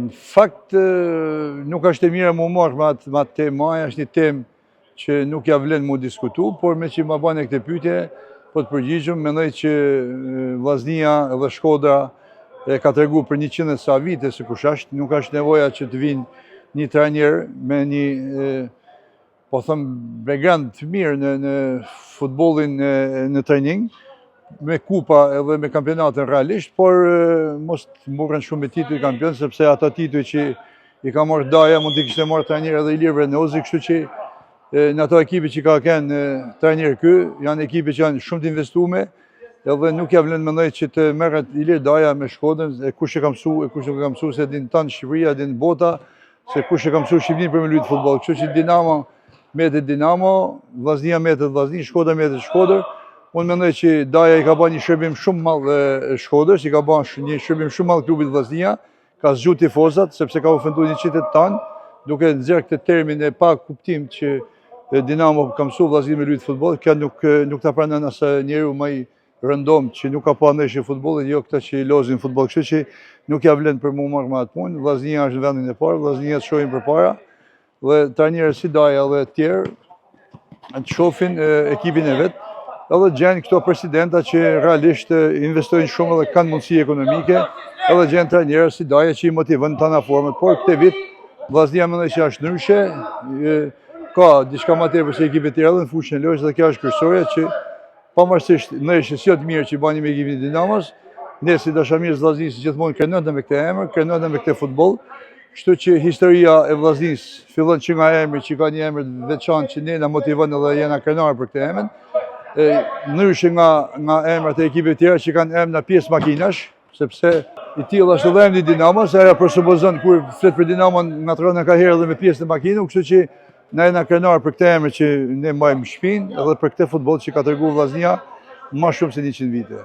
Në fakt, nuk është e mira mu marrë me atë temë, është një temë që nuk ja vlen mu diskutu, por me që ma bane këtë pyetje, po të përgjigjëm, mendoj që Vllaznia dhe Shkodra e ka tregu për 100 sa vite se kush është, nuk është nevoja që të vinë një trajner me një, po thëmë, background të mirë në futbollin në trajning, me kupa edhe me kampionatën realisht, por mos të mburren shumë me titull kampion, sepse ata titull që i ka marrë Daja, mund t'i kishte marrë trajner edhe Ilir Vrenozi, kështu që në ato ekipi që ka kënë trajner kë, janë ekipi që janë shumë të investume, edhe nuk ja vlen mendoj që të merret Ilir Daja me Shkodrën, e kush e ka mësu, e kush nuk e ka mësu, se din tanë Shqipëria, din bota, se kush e ka mësu Shqipërinë për me luajtur futboll. Kështu që Dinamo mbetet Dinamo, Vllaznia mbetet Vllaznia, Shkodra mbetet Shkodër. Unë mendoj që Daja i ka bërë një shërbim shumë madh Shkodrës, i ka bërë një shërbim shumë madh klubit Vllaznia, ka zgjuar tifozat sepse ka ofenduar një qytet tan, duke nxjerrë këtë termin e pa kuptim që Dinamo ka mësuar Vllaznia me luajtur futboll. Kjo nuk ta pranon as njeriu më i rëndom që nuk ka pa ndeshje futbollit, jo këta që i lozin futboll. Kështu që nuk ja vlen për mu marrë me atë punë. Vllaznia është në vendin e parë, Vllaznia të shohin përpara dhe trajnerët si Daja dhe të tjerë të shohin ekipin e vet. Edhe gjenë këto presidenta që realisht investojnë shumë dhe kanë mundësi ekonomike, edhe gjenë trajnerë si Daja që i motivojnë të ana format, por këtë vit Vllaznia mendoj që është ndryshe, ka diçka më tepër se ekipet tjera në fushën e lojës dhe kjo është kryesorja që pavarësisht ndeshjes jo të mirë që bani me ekipin e Dinamos, ne si dashamirës Vllaznisë gjithmonë krenojmë me këtë emër, krenojmë me këtë futboll. Kështu që historia e Vllaznisë fillon që nga emri që ka një emër të veçantë që ne na motivon edhe jena krenar për këtë emër. Ndryshe nga emrat e ekipeve tjera që kanë emra pjesë makinash, sepse i tillë është edhe emri i Dinamos, ajo presupozon kur flet për Dinamo ngatron ka herë edhe me pjesë të makinës, kështu që na jena krenar për këtë emër që ne mbajmë shpinë edhe për këtë futboll që ka treguar Vllaznia më shumë se 100 vite.